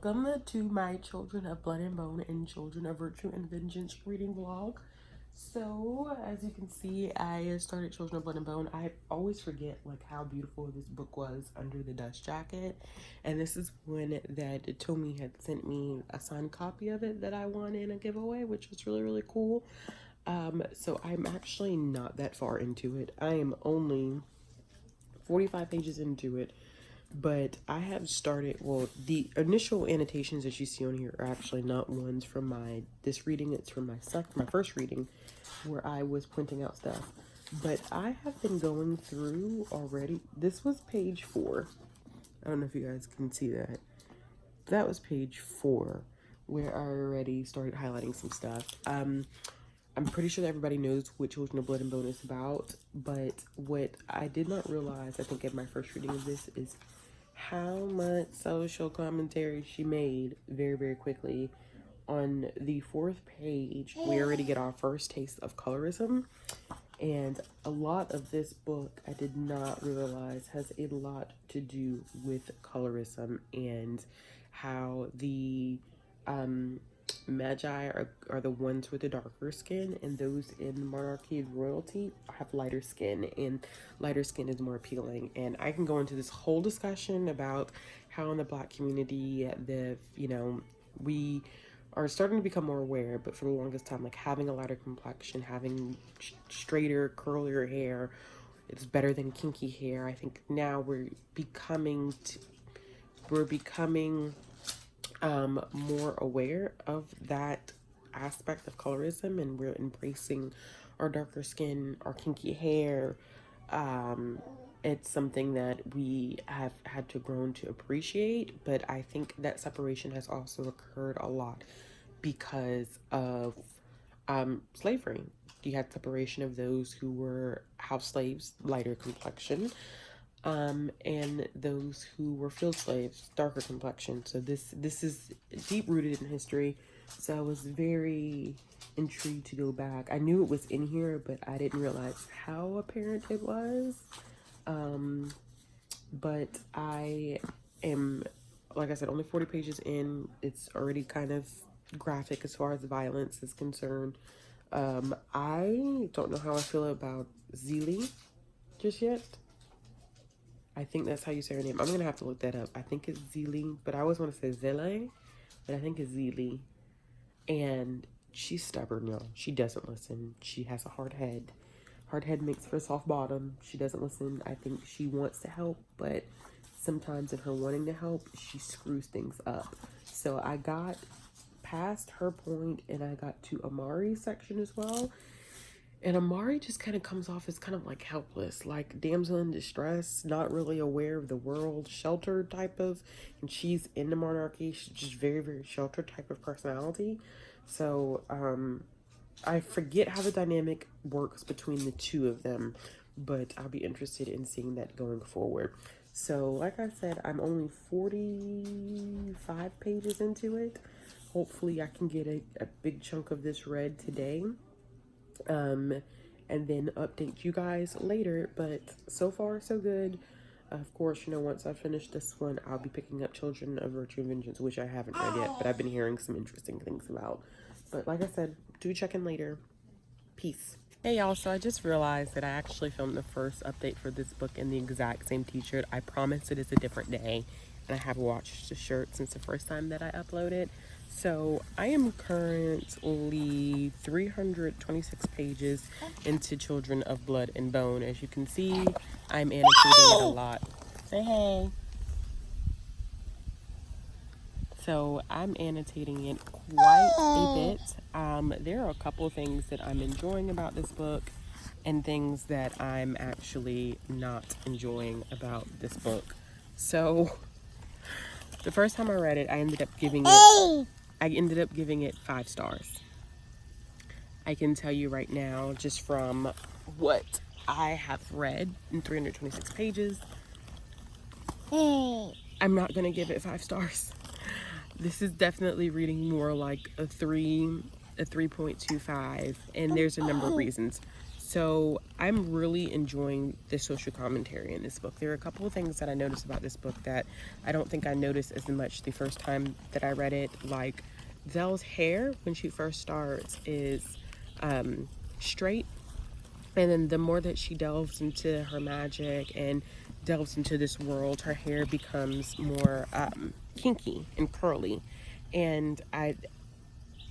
Welcome to my Children of Blood and Bone and Children of Virtue and Vengeance reading vlog. So, as you can see, I started Children of Blood and Bone. I always forget like how beautiful this book was under the dust jacket. And this is one that Tomi had sent me a signed copy of it that I won in a giveaway, which was really, really cool. So I'm actually not that far into it. I am only 45 pages into it. But I have started, well, the initial annotations that you see on here are actually not ones from this reading. It's from my first reading where I was pointing out stuff. But I have been going through already. This was page 4. I don't know if you guys can see that. That was page 4 where I already started highlighting some stuff. I'm pretty sure that everybody knows what Children of Blood and Bone is about. But what I did not realize, I think, in my first reading of this is how much social commentary she made very, very quickly. On the 4th page, we already get our first taste of colorism. And a lot of this book, I did not realize, has a lot to do with colorism and how the Magi are the ones with the darker skin, and those in monarchy and royalty have lighter skin, and lighter skin is more appealing. And I can go into this whole discussion about how in the Black community, we are starting to become more aware, but for the longest time, like having a lighter complexion, having straighter, curlier hair, it's better than kinky hair. I think now we're becoming more aware of that aspect of colorism, and we're embracing our darker skin, our kinky hair. It's something that we have had to grow to appreciate, but I think that separation has also occurred a lot because of slavery. You had separation of those who were house slaves, lighter complexion, and those who were field slaves, darker complexion. So this is deep rooted in history. So I was very intrigued to go back. I knew it was in here, but I didn't realize how apparent it was. But I am, like I said, only 40 pages in. It's already kind of graphic as far as violence is concerned. I don't know how I feel about Zelie just yet. I think that's how you say her name. I'm going to have to look that up. I think it's Zelie, but I always want to say Zele, but I think it's Zelie. And she's stubborn, y'all. She doesn't listen. She has a hard head. Hard head makes for a soft bottom. She doesn't listen. I think she wants to help, but sometimes in her wanting to help, she screws things up. So I got past her point, and I got to Amari's section as well. And Amari just kind of comes off as kind of like helpless, like damsel in distress, not really aware of the world, sheltered type of, and she's in the monarchy. She's just very, very sheltered type of personality. So I forget how the dynamic works between the two of them, but I'll be interested in seeing that going forward. So like I said, I'm only 45 pages into it. Hopefully I can get a big chunk of this read today. And then update you guys later, but so far so good. Of course, once I finish this one, I'll be picking up Children of Virtue and Vengeance, which I haven't read yet, but I've been hearing some interesting things about. But like I said, do check in later. Peace. Hey y'all, so I just realized that I actually filmed the first update for this book in the exact same t-shirt. I promise it is a different day, and I have watched the shirt since the first time that I uploaded. So I am currently 326 pages into Children of Blood and Bone. As you can see, I'm annotating it a lot. Say hey. So I'm annotating it quite a bit. There are a couple of things that I'm enjoying about this book and things that I'm actually not enjoying about this book. So the first time I read it, I ended up giving it 5 stars. I can tell you right now, just from what I have read in 326 pages, I'm not going to give it 5 stars. This is definitely reading more like a 3.25, and there's a number of reasons. So I'm really enjoying the social commentary in this book. There are a couple of things that I noticed about this book that I don't think I noticed as much the first time that I read it. Like, Zelle's hair when she first starts is straight, and then the more that she delves into her magic and delves into this world, her hair becomes more kinky and curly. And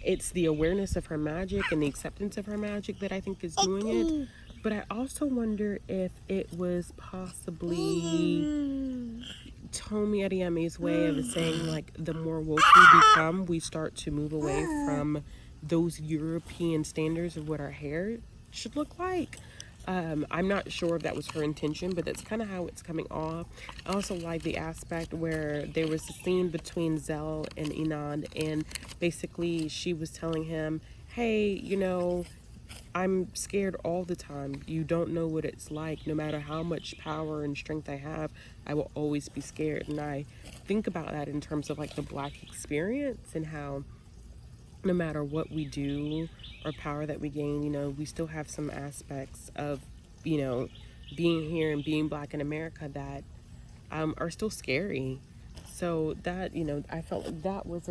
it's the awareness of her magic and the acceptance of her magic that I think is doing it. But I also wonder if it was possibly Tomi Adeyemi's way of saying, like, the more woke we become, we start to move away from those European standards of what our hair should look like. I'm not sure if that was her intention, but that's kind of how it's coming off. I also like the aspect where there was a scene between Zell and Inand, and basically she was telling him, hey, you know, I'm scared all the time. You don't know what it's like. No matter how much power and strength I have, I will always be scared. And I think about that in terms of like the Black experience and how no matter what we do or power that we gain, you know, we still have some aspects of, you know, being here and being Black in America that are still scary. So that, you know, I felt like that was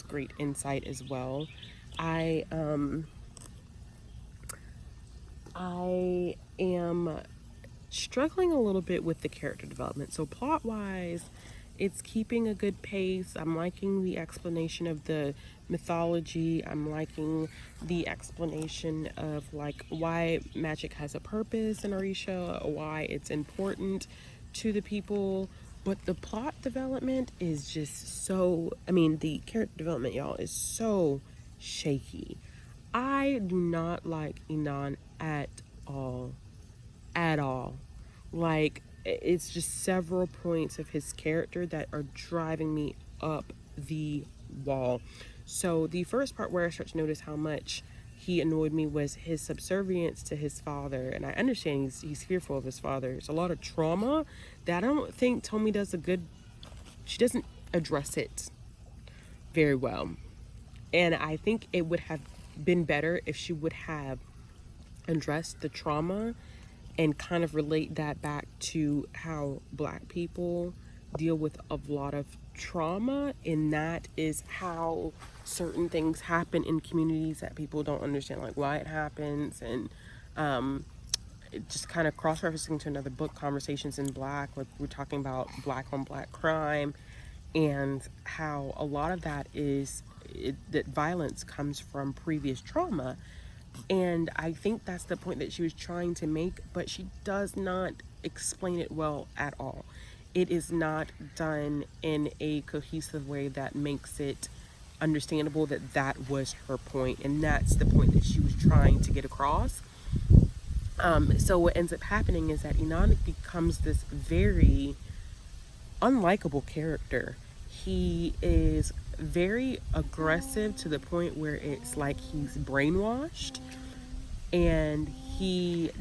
great insight as well. I am struggling a little bit with the character development. So plot wise, it's keeping a good pace. I'm liking the explanation of the mythology. I'm liking the explanation of like why magic has a purpose in Orisha, why it's important to the people. But the plot development is just so, I mean, the character development, y'all, is so shaky. I do not like Inan at all. At all. Like, it's just several points of his character that are driving me up the wall. So the first part where I start to notice how much he annoyed me was his subservience to his father. And I understand he's fearful of his father. It's a lot of trauma that I don't think Tomi does she doesn't address it very well. And I think it would have been better if she would have addressed the trauma and kind of relate that back to how Black people deal with a lot of trauma, and that is how certain things happen in communities that people don't understand, like why it happens. And it just kind of cross-referencing to another book, Conversations in Black, like we're talking about Black on Black crime, and how a lot of that that violence comes from previous trauma. And I think that's the point that she was trying to make, but she does not explain it well at all. It is not done in a cohesive way that makes it understandable that that was her point, and that's the point that she was trying to get across. So what ends up happening is that Inan becomes this very unlikable character. He is very aggressive to the point where it's like he's brainwashed, and he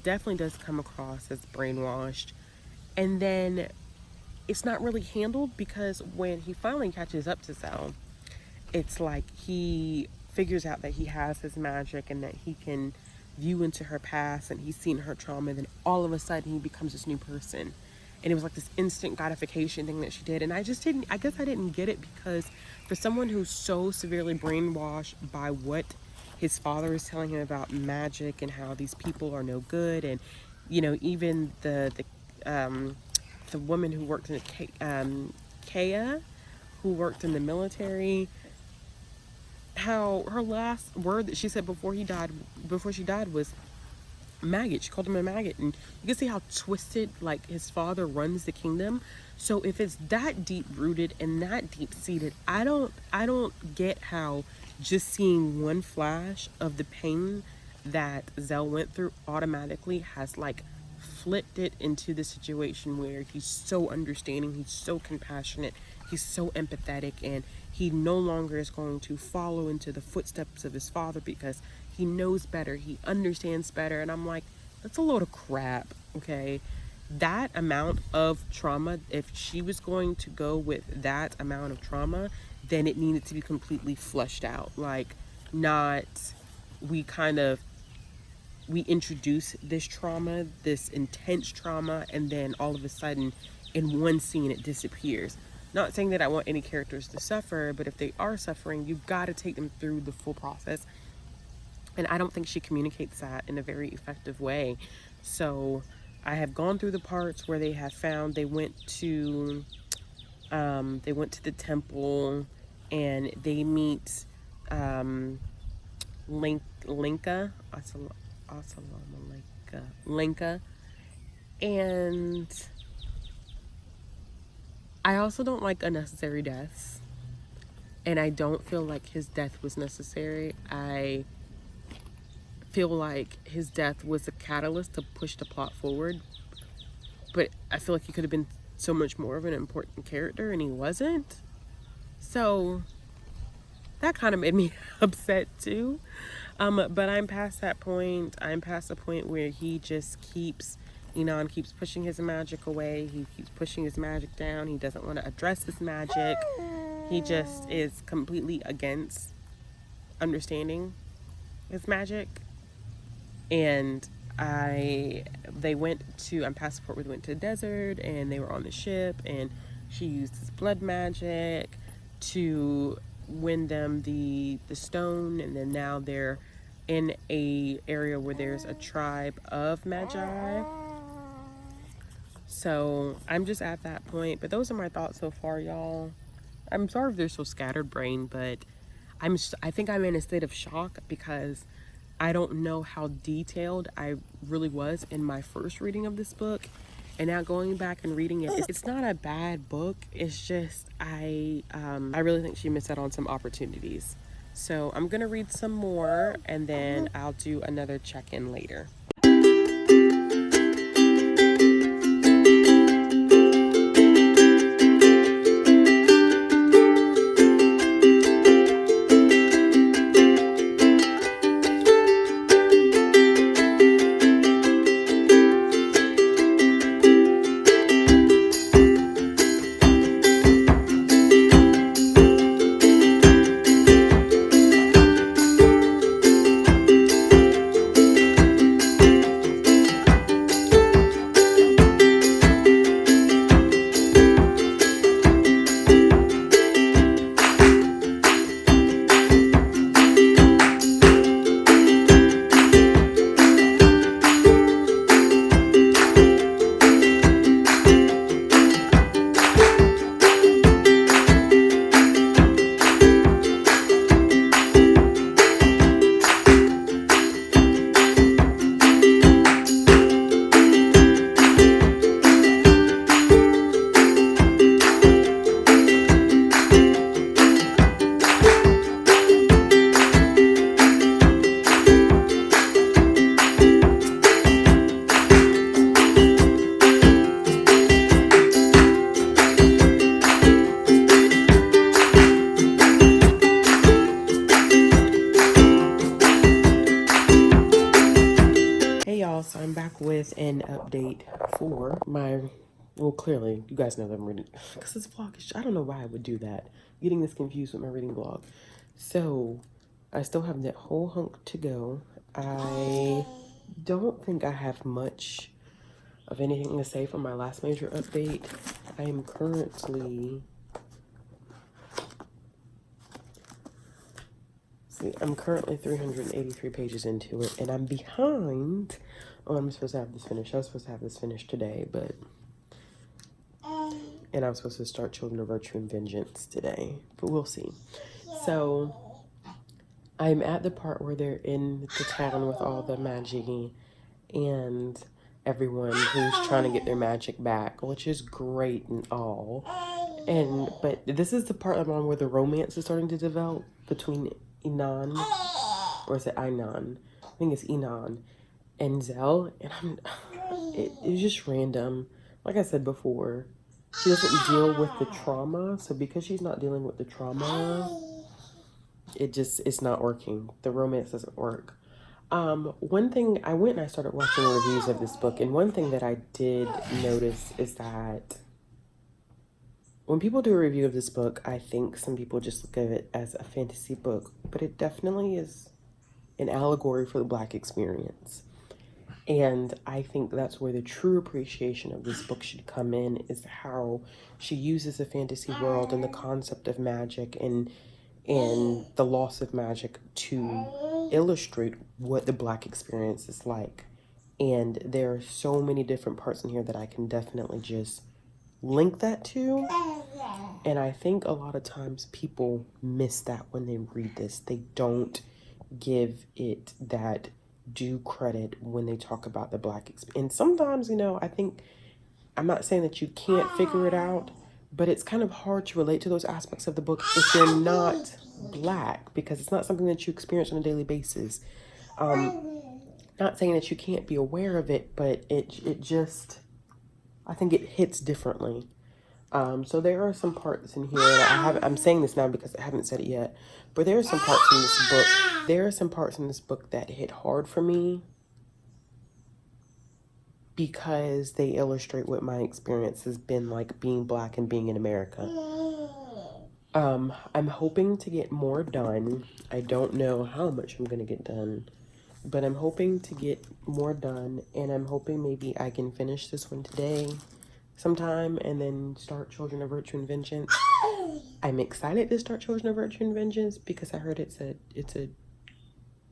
definitely does come across as brainwashed. And then it's not really handled, because when he finally catches up to Zell, it's like he figures out that he has his magic and that he can view into her past, and he's seen her trauma, and then all of a sudden he becomes this new person. And it was like this instant gratification thing that she did. And I guess I didn't get it, because for someone who's so severely brainwashed by what his father is telling him about magic and how these people are no good, and, you know, even the woman who worked in Kea, who worked in the military, how her last word that she said before she died was maggot. She called him a maggot, and you can see how twisted like his father runs the kingdom. So if it's that deep rooted and that deep seated, I don't get how just seeing one flash of the pain that Zell went through automatically has like flipped it into the situation where he's so understanding, he's so compassionate, he's so empathetic, and he no longer is going to follow into the footsteps of his father because he knows better, he understands better. And I'm like, that's a load of crap, okay? That amount of trauma, if she was going to go with that amount of trauma, then it needed to be completely flushed out. Like, not, we kind of we introduce this trauma, this intense trauma, and then all of a sudden in one scene it disappears. Not saying that I want any characters to suffer, but if they are suffering, you've got to take them through the full process. And I don't think she communicates that in a very effective way. So I have gone through the parts where they have found they went to the temple, and they meet Lenka, and I also don't like unnecessary deaths, and I don't feel like his death was necessary. I feel like his death was a catalyst to push the plot forward, but I feel like he could have been so much more of an important character, and he wasn't. So that kind of made me upset too. But I'm past that point. I'm past the point where he just Enon keeps pushing his magic away. He keeps pushing his magic down. He doesn't want to address his magic. He just is completely against understanding his magic. And I'm past the part where they went to the desert, and they were on the ship, and she used his blood magic to win them the stone, and then now they're in a area where there's a tribe of magi. So I'm just at that point. But those are my thoughts so far, y'all. I'm sorry if they're so scatterbrained, but I think I'm in a state of shock because I don't know how detailed I really was in my first reading of this book. And now going back and reading it, it's not a bad book. It's just I really think she missed out on some opportunities. So I'm gonna read some more, and then I'll do another check-in later. So I'm back with an update for my, well, clearly you guys know that I'm reading, because this vlog is, I don't know why I would do that, getting this confused with my reading vlog. So I still have that whole hunk to go. I don't think I have much of anything to say from my last major update. I am currently, I'm currently 383 pages into it, and I'm behind. Oh, I'm supposed to have this finished. I was supposed to have this finished today, but... And I was supposed to start Children of Virtue and Vengeance today, but we'll see. So, I'm at the part where they're in the town with all the magi and everyone who's trying to get their magic back, which is great and all. But this is the part I'm on where the romance is starting to develop between Enon, or is it Einon? I think it's Enon and Zell, and it's just random. Like I said before, she doesn't deal with the trauma, so because she's not dealing with the trauma, it's not working. The romance doesn't work. One thing, I went and I started watching reviews of this book, and one thing that I did notice is that when people do a review of this book, I think some people just look at it as a fantasy book, but it definitely is an allegory for the Black experience. And I think that's where the true appreciation of this book should come in, is how she uses a fantasy world and the concept of magic and the loss of magic to illustrate what the Black experience is like. And there are so many different parts in here that I can definitely just link that to. And I think a lot of times people miss that when they read this. They don't give it that due credit when they talk about the Black experience. And sometimes, you know, I think, I'm not saying that you can't figure it out, but it's kind of hard to relate to those aspects of the book if you're not Black, because it's not something that you experience on a daily basis. Not saying that you can't be aware of it, but it just, I think it hits differently. So there are some parts in here, and I'm saying this now because I haven't said it yet, but there are some parts in this book. There are some parts in this book that hit hard for me because they illustrate what my experience has been like being Black and being in America. I'm hoping to get more done. I don't know how much I'm gonna get done, but I'm hoping to get more done, and I'm hoping maybe I can finish this one today sometime and then start Children of Virtue and Vengeance. I'm excited to start Children of Virtue and Vengeance because I heard it's a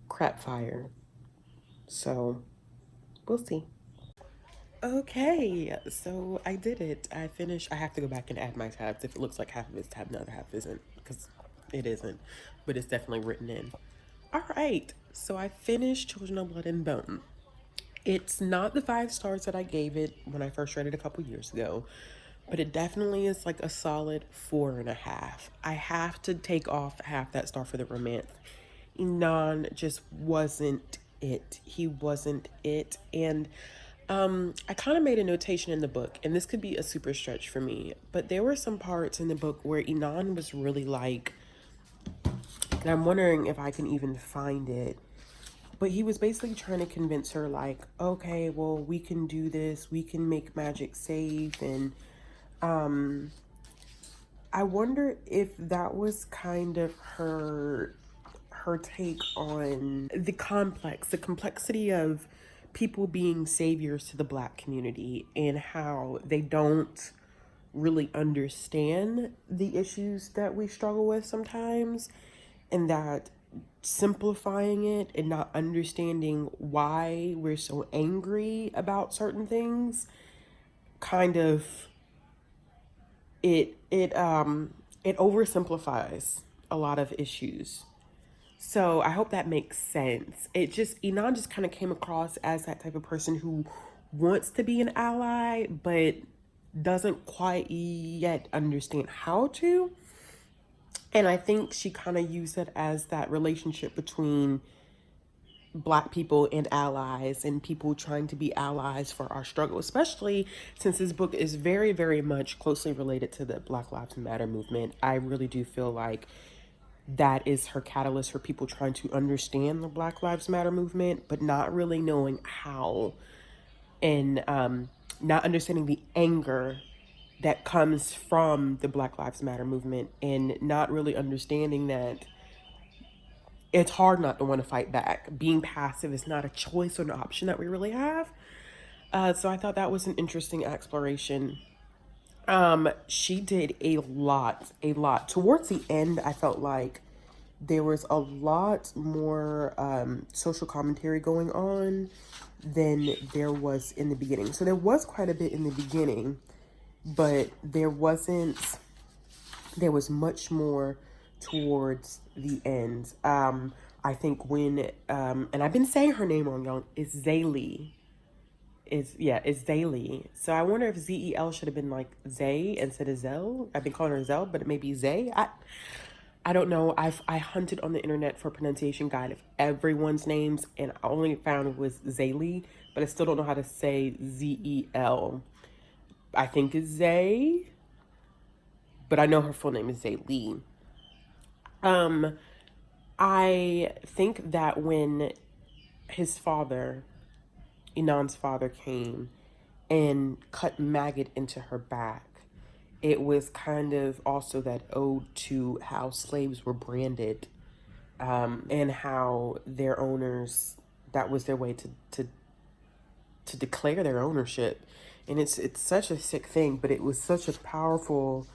crap fire. So we'll see. Okay, so I did it. I finished. I have to go back and add my tabs. If it looks like half of it's tabbed, the other half isn't, because it isn't, but it's definitely written in. All right, so I finished Children of Blood and Bone. It's not the 5 stars that I gave it when I first read it a couple years ago, but it definitely is like a solid 4.5. I have to take off half that star for the romance. Inan just wasn't it. He wasn't it. And I kind of made a notation in the book, and this could be a super stretch for me, but there were some parts in the book where Inan was really like, and I'm wondering if I can even find it, but he was basically trying to convince her, like, okay, well, we can do this, we can make magic safe. And I wonder if that was kind of her take on the complexity of people being saviors to the Black community, and how they don't really understand the issues that we struggle with sometimes, and that simplifying it and not understanding why we're so angry about certain things kind of it oversimplifies a lot of issues. So I hope that makes sense. Inan just kind of came across as that type of person who wants to be an ally, but doesn't quite yet understand how to. And I think she kind of used it as that relationship between Black people and allies, and people trying to be allies for our struggle, especially since this book is very, very much closely related to the Black Lives Matter movement. I really do feel like that is her catalyst for people trying to understand the Black Lives Matter movement, but not really knowing how, and not understanding the anger that comes from the Black Lives Matter movement, and not really understanding that it's hard not to want to fight back. Being passive is not a choice or an option that we really have. So I thought that was an interesting exploration. She did a lot. Towards the end, I felt like there was a lot more social commentary going on than there was in the beginning. So there was quite a bit in the beginning, but there was much more towards the end. I think when, and I've been saying her name wrong, y'all, it's Zaylee. It's Zaylee. So I wonder if Z-E-L should have been like Zay instead of Zell. I've been calling her Zell, but it may be Zay. I don't know. I hunted on the internet for a pronunciation guide of everyone's names, and I only found it was Zaylee, but I still don't know how to say Z-E-L. I think it's Zay, but I know her full name is Zaylee. I think that when his father, Inan's father, came and cut maggot into her back, it was kind of also that ode to how slaves were branded, and how their owners, that was their way to to declare their ownership. And it's such a sick thing, but it was such a powerful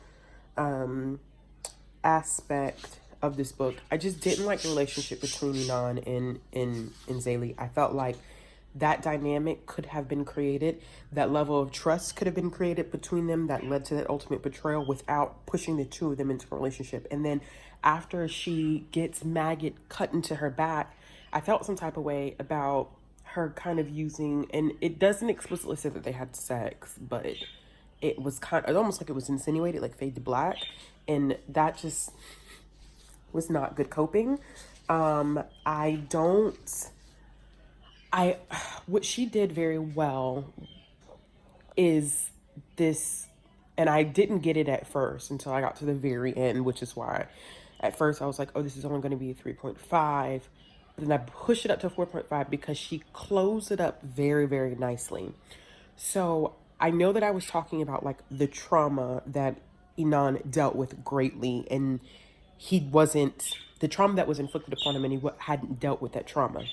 aspect of this book. I just didn't like the relationship between Inan and Zaylee. I felt like that dynamic could have been created. That level of trust could have been created between them that led to that ultimate betrayal without pushing the two of them into a relationship. And then after she gets maggot cut into her back, I felt some type of way about her kind of using, and it doesn't explicitly say that they had sex, but it was kind of almost like it was insinuated, like fade to black. And that just was not good coping. What she did very well is this, and I didn't get it at first until I got to the very end, which is why at first I was like, oh, this is only going to be a 3.5. But then I pushed it up to 4.5 because she closed it up very, very nicely. So I know that I was talking about like the trauma that Inan dealt with greatly, and the trauma that was inflicted upon him, and he hadn't dealt with that trauma.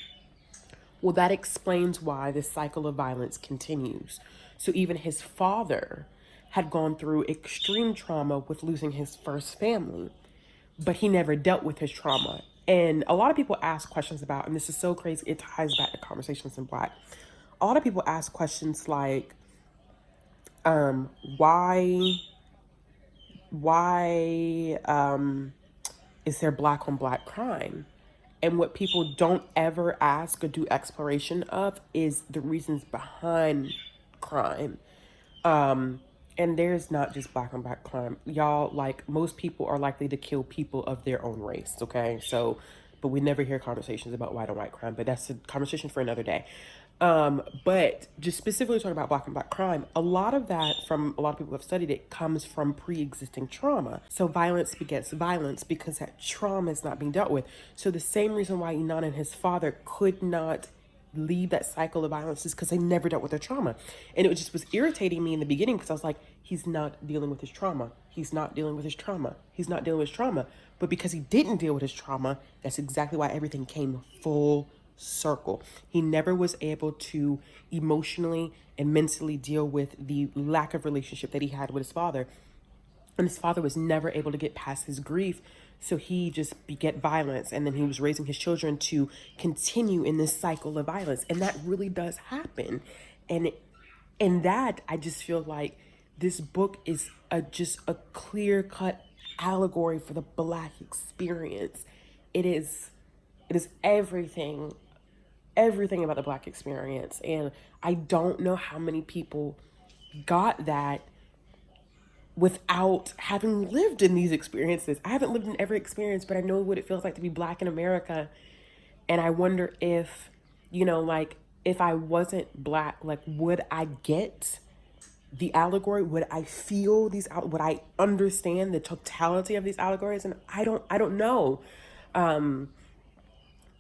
Well, that explains why this cycle of violence continues. So even his father had gone through extreme trauma with losing his first family, but he never dealt with his trauma. And a lot of people ask questions about, and this is so crazy, it ties back to Conversations in Black. A lot of people ask questions like, why is there black on black crime? And what people don't ever ask or do exploration of is the reasons behind crime. And there's not just black on black crime. Y'all, like, most people are likely to kill people of their own race, okay? So, but we never hear conversations about white on white crime, but that's a conversation for another day. But just specifically talking about black on black crime, a lot of that, from a lot of people who have studied it, comes from pre-existing trauma. So violence begets violence because that trauma is not being dealt with. So the same reason why Inan and his father could not leave that cycle of violence is because they never dealt with their trauma. And it just was irritating me in the beginning because I was like, he's not dealing with his trauma. He's not dealing with his trauma. He's not dealing with his trauma. But because he didn't deal with his trauma, that's exactly why everything came full circle. He never was able to emotionally and mentally deal with the lack of relationship that he had with his father. And his father was never able to get past his grief. So he just beget violence. And then he was raising his children to continue in this cycle of violence. And that really does happen. And that, I just feel like this book is just a clear-cut allegory for the Black experience. It is everything about the Black experience. And I don't know how many people got that without having lived in these experiences. I haven't lived in every experience, but I know what it feels like to be Black in America. And I wonder if, like, if I wasn't Black, like, would I get the allegory? Would I feel would I understand the totality of these allegories? And I don't know.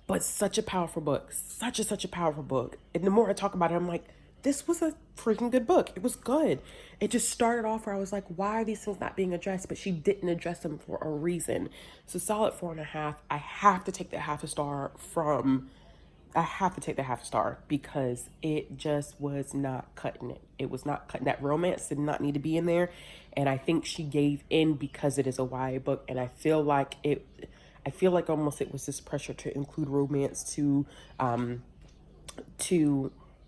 But such a powerful book, such a powerful book. And the more I talk about it, I'm like, this was a freaking good book. It was good. It just started off where I was like, why are these things not being addressed? But she didn't address them for a reason. So solid 4.5. I have to take that half a star because it just was not cutting it. It was not cutting. That romance did not need to be in there. And I think she gave in because it is a YA book. And I feel like almost it was this pressure to include romance to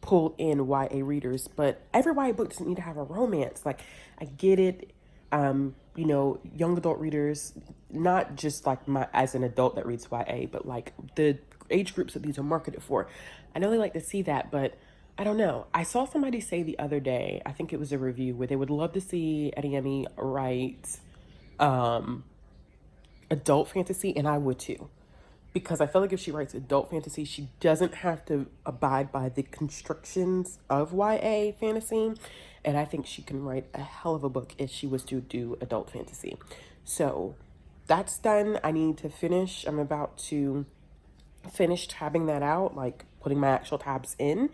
pull in YA readers. But every YA book doesn't need to have a romance. Like, I get it. Young adult readers, not just like as an adult that reads YA, but like the age groups that these are marketed for. I know they like to see that, but I don't know. I saw somebody say the other day, I think it was a review, where they would love to see Adeyemi write adult fantasy, and I would too. Because I feel like if she writes adult fantasy, she doesn't have to abide by the constrictions of YA fantasy. And I think she can write a hell of a book if she was to do adult fantasy. So that's done. I need to finish. I'm about to finish tabbing that out, like putting my actual tabs in.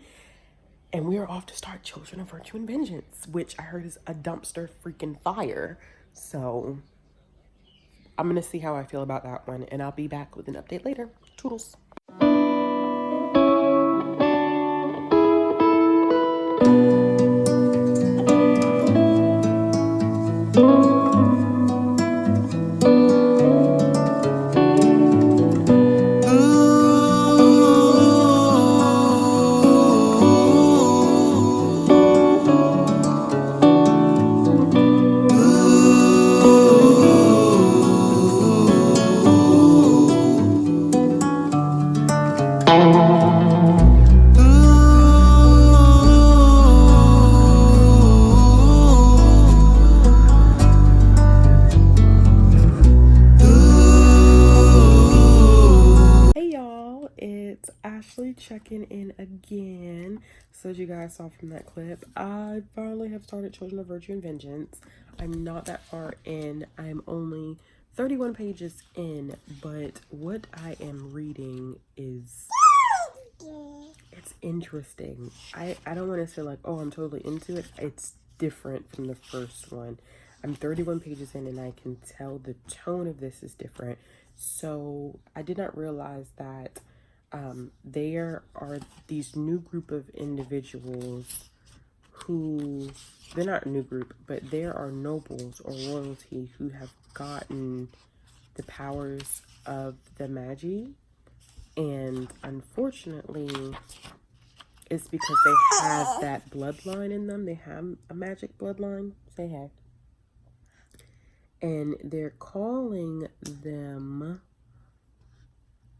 And we are off to start Children of Virtue and Vengeance, which I heard is a dumpster freaking fire. So I'm going to see how I feel about that one, and I'll be back with an update later. Toodles. checking in again. So as you guys saw from that clip, I finally have started Children of Virtue and Vengeance. I'm not that far in. I'm only 31 pages in, but what I am reading is, it's interesting. I don't want to say like, oh, I'm totally into it. It's different from the first one. I'm 31 pages in and I can tell the tone of this is different. So I did not realize that there are these new group of individuals who, they're not a new group, but there are nobles or royalty who have gotten the powers of the Magi. And unfortunately, it's because they have that bloodline in them. They have a magic bloodline. Say hey. And they're calling them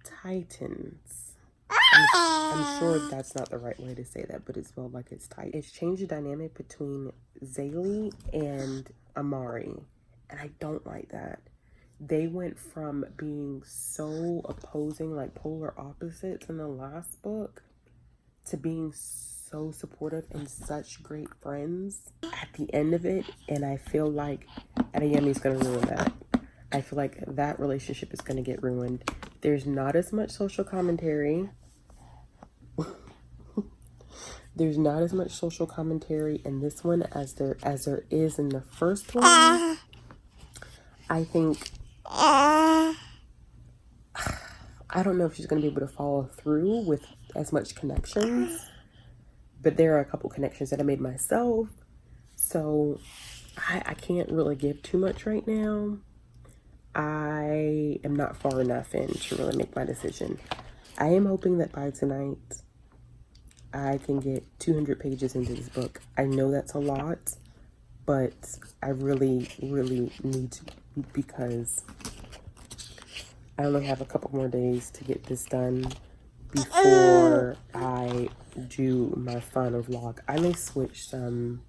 Titans. I'm sure that's not the right way to say that, but it's spelled like it's tight. It's changed the dynamic between Zaylee and Amari, and I don't like that. They went from being so opposing, like polar opposites in the last book, to being so supportive and such great friends at the end of it. And I feel like Adeyemi's going to ruin that. I feel like that relationship is going to get ruined. There's not as much social commentary. There's not as much social commentary in this one as there is in the first one. I think, I don't know if she's going to be able to follow through with as much connections, but there are a couple connections that I made myself. So I can't really give too much right now. I am not far enough in to really make my decision. I am hoping that by tonight I can get 200 pages into this book. I know that's a lot, but I really, really need to, because I only have a couple more days to get this done before I do my final vlog. I may switch some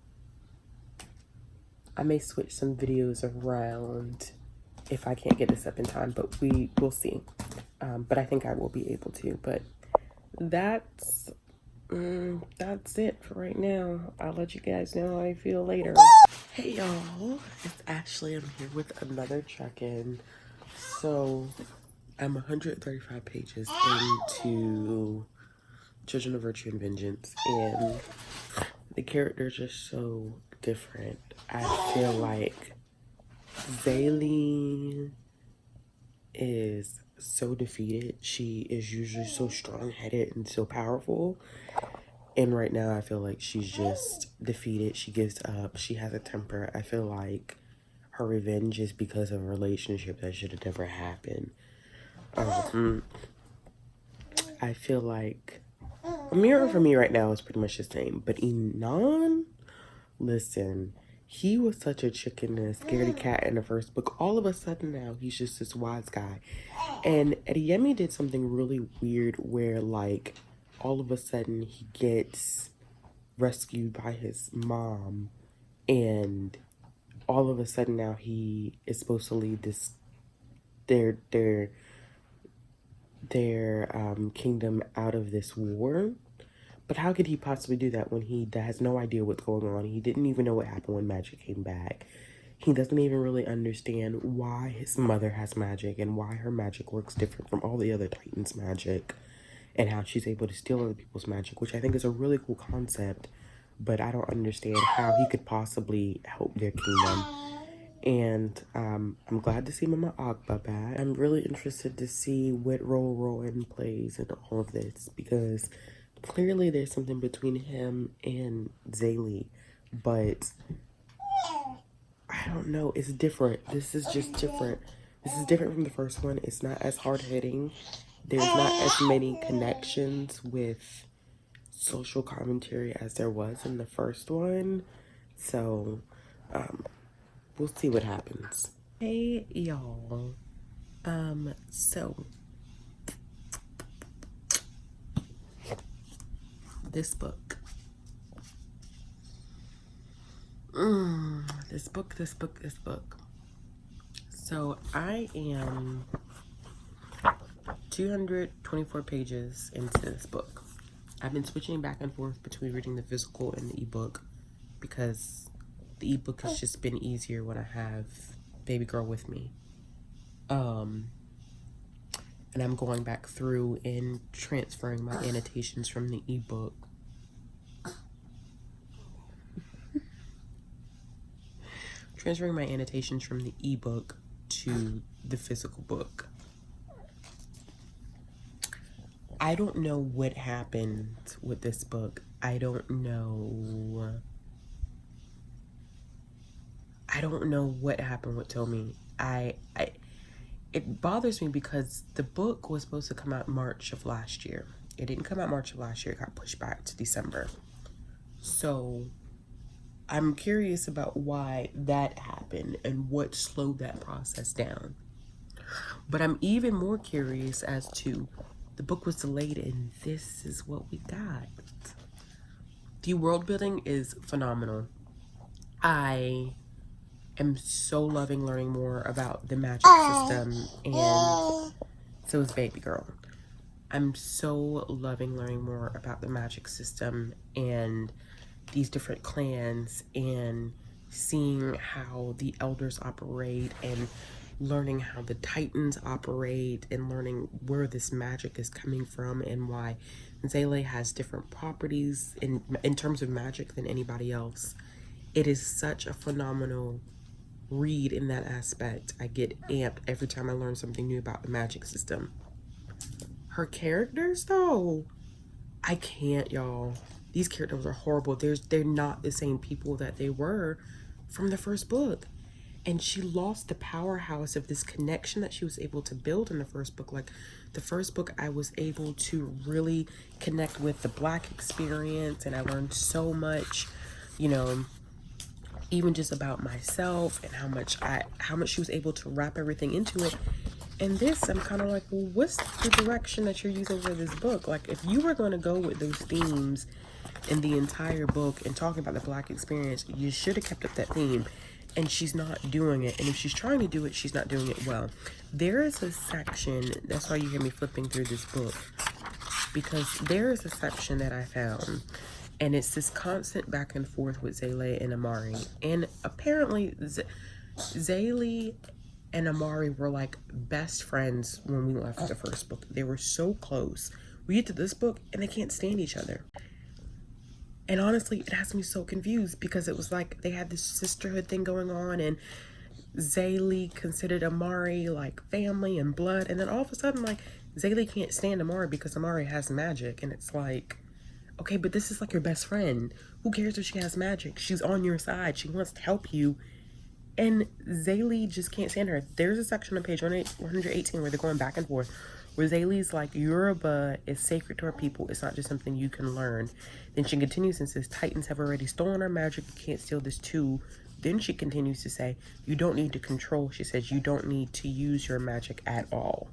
videos around if I can't get this up in time, but we'll see. But I think I will be able to. But that's it for right now. I'll let you guys know how I feel later. Hey y'all, it's Ashley. I'm here with another check-in. So I'm 135 pages into Children of Virtue and Vengeance, and the characters are so different. I feel like Zaylee is so defeated. She is usually so strong-headed and so powerful. And right now, I feel like she's just defeated. She gives up. She has a temper. I feel like her revenge is because of a relationship that should have never happened. I feel like Amira for me right now is pretty much the same. But Inan, listen, he was such a chicken and a scaredy cat in the first book. All of a sudden now, he's just this wise guy. And Adeyemi did something really weird where, like, all of a sudden he gets rescued by his mom. And all of a sudden now he is supposed to lead this, their kingdom out of this war. But how could he possibly do that when he has no idea what's going on? He didn't even know what happened when magic came back. He doesn't even really understand why his mother has magic and why her magic works different from all the other Titans' magic, and how she's able to steal other people's magic, which I think is a really cool concept, but I don't understand how he could possibly help their kingdom. And I'm glad to see Mama Agba back. I'm really interested to see what role Rowan plays in all of this, because clearly there's something between him and Zaylee, but I don't know. It's different. This is just different. This is different from the first one. It's not as hard-hitting. There's not as many connections with social commentary as there was in the first one. So, we'll see what happens. Hey, y'all. So this book. This book. So I am 224 pages into this book. I've been switching back and forth between reading the physical and the ebook because the ebook has just been easier when I have baby girl with me. And I'm going back through and transferring my annotations from the ebook. Transferring my annotations from the ebook to the physical book. I don't know what happened with this book. I don't know what happened with Tommy. It bothers me because the book was supposed to come out March of last year. It didn't come out March of last year. It got pushed back to December. So I'm curious about why that happened and what slowed that process down. But I'm even more curious as to the book was delayed and this is what we got. The world building is phenomenal. I am so loving learning more about the magic system, and so is baby girl. I'm so loving learning more about the magic system and these different clans and seeing how the elders operate and learning how the titans operate and learning where this magic is coming from and why Zaylee has different properties in terms of magic than anybody else. It is such a phenomenal read in that aspect. I get amped every time I learn something new about the magic system. Her characters though, I can't, y'all. These characters are horrible. They're not the same people that they were from the first book. And she lost the powerhouse of this connection that she was able to build in the first book. Like the first book, I was able to really connect with the Black experience, and I learned so much, you know, even just about myself and how much she was able to wrap everything into it. And this, I'm kind of like, well, what's the direction that you're using for this book? Like, if you were going to go with those themes in the entire book and talking about the Black experience, you should have kept up that theme. And she's not doing it. And if she's trying to do it, she's not doing it well. There is a section, that's why you hear me flipping through this book, because there is a section that I found, and it's this constant back and forth with Zaylee and Amari. And apparently Zaylee and Amari were like best friends when we left the first book. They were so close. We get to this book and they can't stand each other. And honestly, it has me so confused because it was like they had this sisterhood thing going on, and Zaylee considered Amari like family and blood. And then all of a sudden, like, Zaylee can't stand Amari because Amari has magic. And it's like, okay, but this is like your best friend. Who cares if she has magic? She's on your side. She wants to help you. And Zaylee just can't stand her. There's a section on page 118 where they're going back and forth, where Zaylee's like, Yoruba is sacred to our people. It's not just something you can learn. Then she continues and says, Titans have already stolen our magic. You can't steal this too. Then she continues to say, you don't need to control. She says, you don't need to use your magic at all.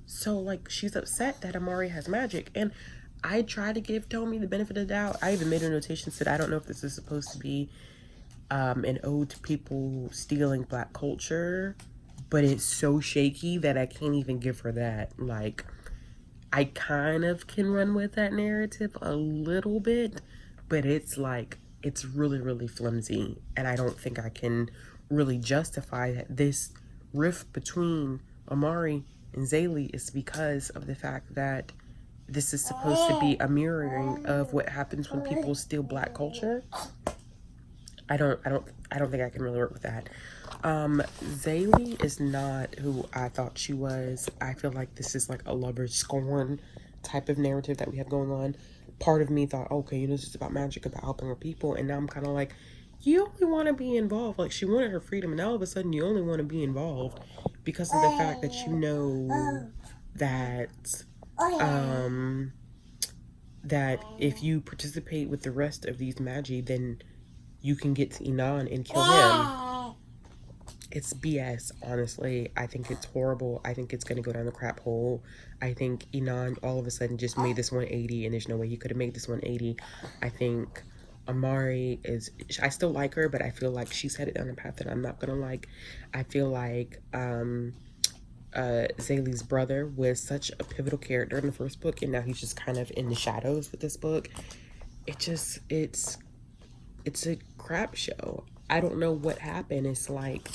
So, like, she's upset that Amari has magic. And I try to give Tommy the benefit of the doubt. I even made a notation, said, I don't know if this is supposed to be an ode to people stealing Black culture, but it's so shaky that I can't even give her that. Like, I kind of can run with that narrative a little bit, but it's like, it's really, really flimsy. And I don't think I can really justify that this rift between Amari and Zaylee is because of the fact that this is supposed to be a mirroring of what happens when people steal Black culture. I don't think I can really work with that. Zaylee is not who I thought she was. I feel like this is like a lover's scorn type of narrative that we have going on. Part of me thought, okay, you know, this is about magic, about helping her people. And now I'm kind of like, you only want to be involved. Like, she wanted her freedom, and now all of a sudden you only want to be involved because of the fact that you know that, that if you participate with the rest of these magi, then you can get to Inan and kill him. It's BS, honestly. I think it's horrible. I think it's going to go down the crap hole. I think Inan all of a sudden just made this 180, and there's no way he could have made this 180. I think Amari is... I still like her, but I feel like she's headed down a path that I'm not going to like. I feel like Zaylee's brother was such a pivotal character in the first book, and now he's just kind of in the shadows with this book. It's a crap show. I don't know what happened. It's like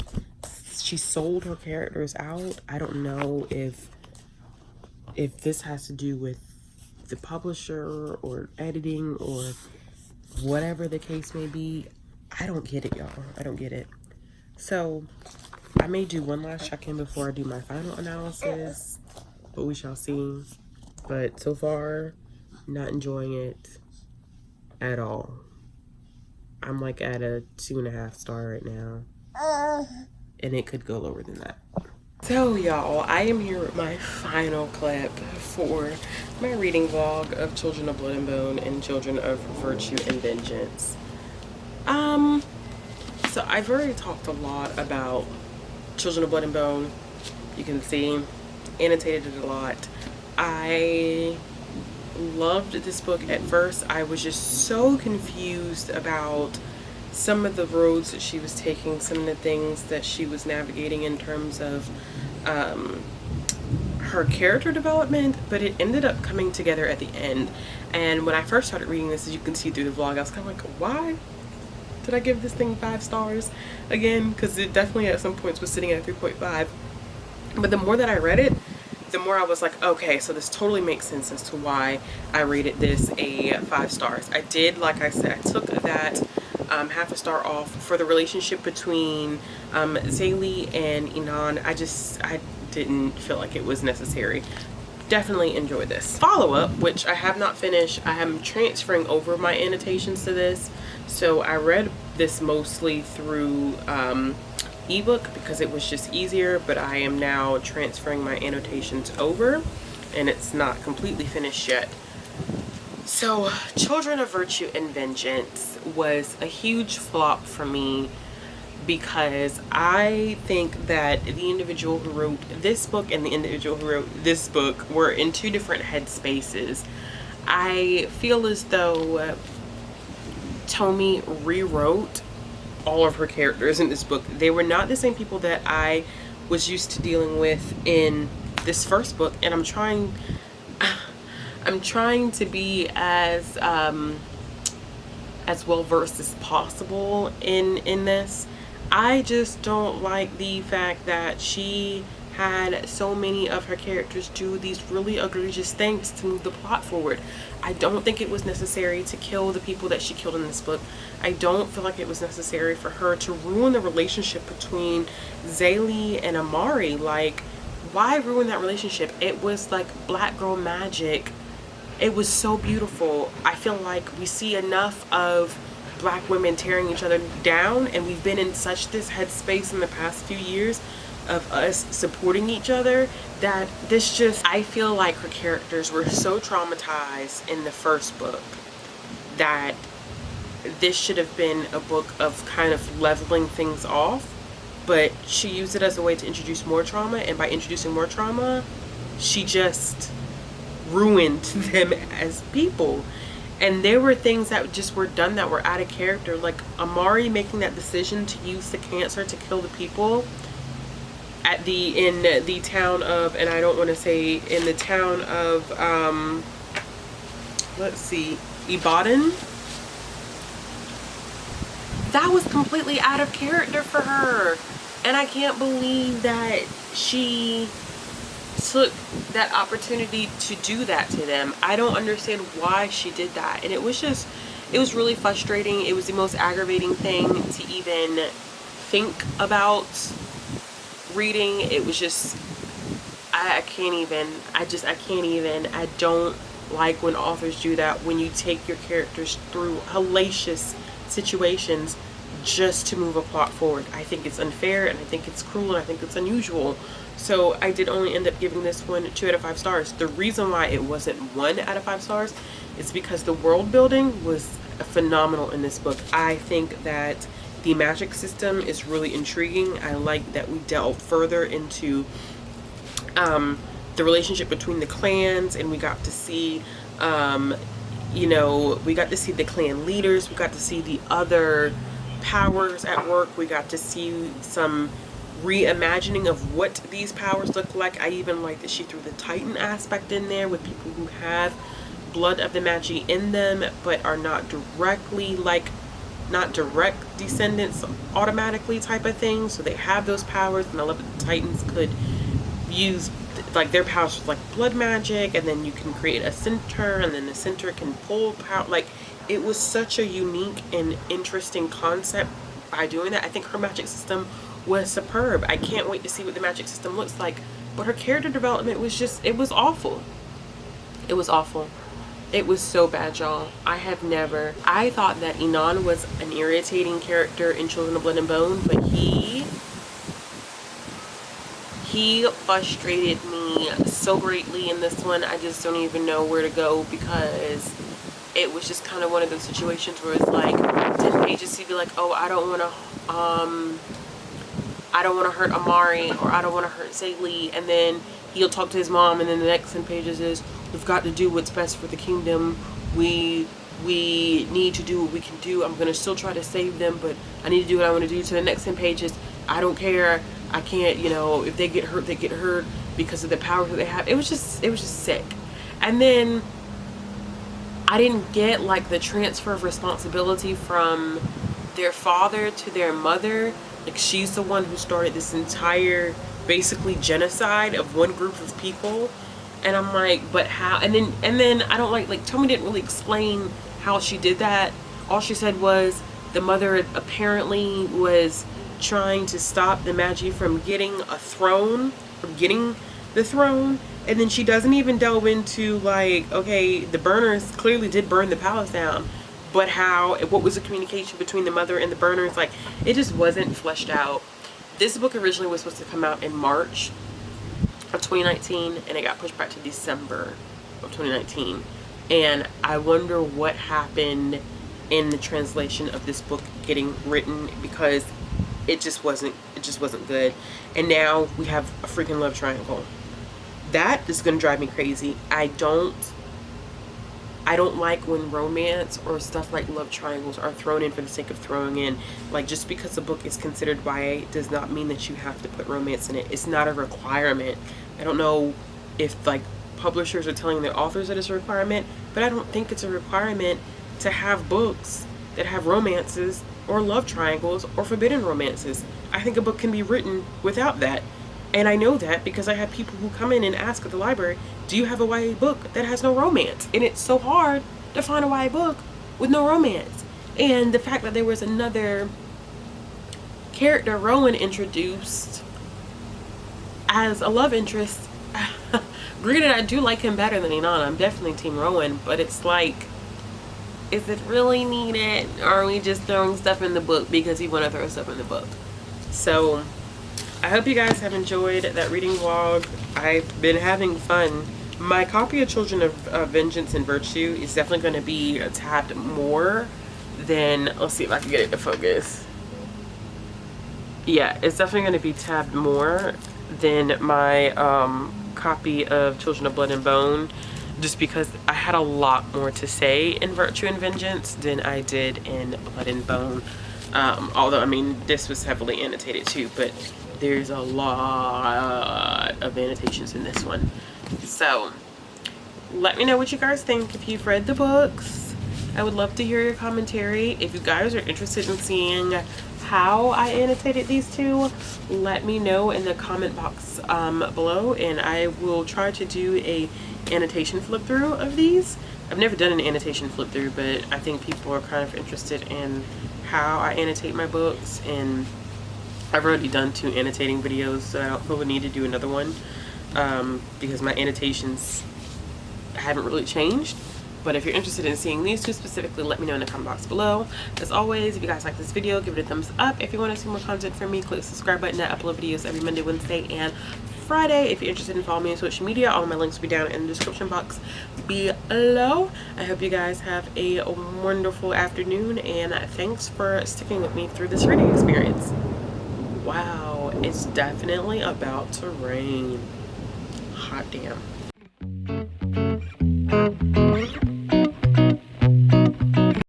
she sold her characters out. I don't know if this has to do with the publisher or editing or whatever the case may be. I don't get it, y'all. I don't get it. So I may do one last check-in before I do my final analysis, but we shall see. But so far, not enjoying it at all. I'm like at a 2.5 star right now, and it could go lower than that. So y'all, I am here with my final clip for my reading vlog of Children of Blood and Bone and Children of Virtue and Vengeance. So I've already talked a lot about Children of Blood and Bone. You can see, annotated it a lot. I loved this book at first. I was just so confused about some of the roads that she was taking, some of the things that she was navigating in terms of her character development, but it ended up coming together at the end. And when I first started reading this, as you can see through the vlog, I was kind of like, why did I give this thing 5 stars again? Because it definitely at some points was sitting at 3.5. But the more that I read it, the more I was like, okay, so this totally makes sense as to why I rated this a 5 stars. I did, like I said, I took that half a star off for the relationship between Zaylee and Inan. I didn't feel like it was necessary. Definitely enjoyed this. Follow-up, which I have not finished. I am transferring over my annotations to this. So I read this mostly through ebook because it was just easier, but I am now transferring my annotations over, and it's not completely finished yet. So Children of Virtue and Vengeance was a huge flop for me because I think that the individual who wrote this book and the individual who wrote this book were in 2 different headspaces. I feel as though Tomi rewrote all of her characters in this book. They were not the same people that I was used to dealing with in this first book, and I'm trying to be as well versed as possible in this. I just don't like the fact that she had so many of her characters do these really egregious things to move the plot forward. I don't think it was necessary to kill the people that she killed in this book. I don't feel like it was necessary for her to ruin the relationship between Zaylee and Amari. Like, why ruin that relationship? It was like black girl magic. It was so beautiful. I feel like we see enough of black women tearing each other down, and we've been in such this headspace in the past few years of us supporting each other that this just, I feel like her characters were so traumatized in the first book that this should have been a book of kind of leveling things off, but she used it as a way to introduce more trauma, and by introducing more trauma, she just ruined them as people. And there were things that just were done that were out of character, like Amari making that decision to use the cancer to kill the people at in the town of, and I don't want to say, in the town of let's see, Ibadan. That was completely out of character for her, and I can't believe that she took that opportunity to do that to them. I don't understand why she did that, and it was really frustrating. It was the most aggravating thing to even think about reading. It was just, I can't even. I don't like when authors do that, when you take your characters through hellacious situations just to move a plot forward. I think it's unfair, and I think it's cruel, and I think it's unusual. So I did only end up giving this one 2 out of 5 stars. The reason why it wasn't 1 out of 5 stars is because the world building was phenomenal in this book. I think that the magic system is really intriguing. I like that we delved further into the relationship between the clans, and we got to see you know, we got to see the clan leaders, we got to see the other powers at work, we got to see some reimagining of what these powers look like. I even like that she threw the Titan aspect in there with people who have blood of the Magi in them but are not directly like, not direct descendants automatically type of thing, so they have those powers. And I love that the Titans could use like their powers with like blood magic, and then you can create a center, and then the center can pull power. Like, it was such a unique and interesting concept by doing that. I think her magic system was superb. I can't wait to see what the magic system looks like. But her character development was just, it was awful. It was awful. It was so bad, y'all. I thought that Enon was an irritating character in Children of Blood and Bone, but he frustrated me so greatly in this one. I just don't even know where to go, because it was just kind of one of those situations where it's like 10 pages he'd be like, oh, I don't want to hurt Amari, or I don't want to hurt Saylee, and then he'll talk to his mom, and then the next 10 pages is, we've got to do what's best for the kingdom. We need to do what we can do. I'm gonna still try to save them, but I need to do what I want to do. To the next 10 pages, I don't care. I can't, you know, if they get hurt, they get hurt because of the power that they have. It was just sick. And then I didn't get like the transfer of responsibility from their father to their mother. Like, she's the one who started this entire basically genocide of one group of people. And I'm like, but how? And then I don't like Tommy didn't really explain how she did that. All she said was the mother apparently was trying to stop the Magi from getting the throne. And then she doesn't even delve into like, okay, the burners clearly did burn the palace down, but what was the communication between the mother and the burners? Like, it just wasn't fleshed out. This book originally was supposed to come out in March of 2019, and it got pushed back to December of 2019. And I wonder what happened in the translation of this book getting written, because it just wasn't good. And now we have a freaking love triangle. That is gonna drive me crazy. I don't like when romance or stuff like love triangles are thrown in for the sake of throwing in. Like, just because a book is considered YA does not mean that you have to put romance in it. It's not a requirement. I don't know if like publishers are telling their authors that it's a requirement, but I don't think it's a requirement to have books that have romances or love triangles or forbidden romances. I think a book can be written without that. And I know that because I have people who come in and ask at the library, do you have a YA book that has no romance? And it's so hard to find a YA book with no romance. And the fact that there was another character, Rowan, introduced as a love interest, granted, I do like him better than Inanna. I'm definitely Team Rowan, but it's like, is it really needed? Or are we just throwing stuff in the book because we want to throw stuff in the book? So I hope you guys have enjoyed that reading vlog. I've been having fun. My copy of Children of Vengeance and Virtue is definitely going to be a tad more than, let's see if I can get it to focus. Yeah, it's definitely going to be tabbed more than my copy of Children of Blood and Bone, just because I had a lot more to say in Virtue and Vengeance than I did in Blood and Bone. Although, I mean, this was heavily annotated too, but there's a lot of annotations in this one. So let me know what you guys think if you've read the books. I would love to hear your commentary. If you guys are interested in seeing how I annotated these two, let me know in the comment box below, and I will try to do a annotation flip through of these. I've never done an annotation flip through, but I think people are kind of interested in how I annotate my books, and I've already done 2 annotating videos, so I don't feel the need to do another one because my annotations haven't really changed. But if you're interested in seeing these 2 specifically, let me know in the comment box below. As always, if you guys like this video, give it a thumbs up. If you want to see more content from me, click the subscribe button. I upload videos every Monday, Wednesday, and Friday. If you're interested in following me on social media, all of my links will be down in the description box below. I hope you guys have a wonderful afternoon, and thanks for sticking with me through this reading experience. Wow, it's definitely about to rain. Hot damn.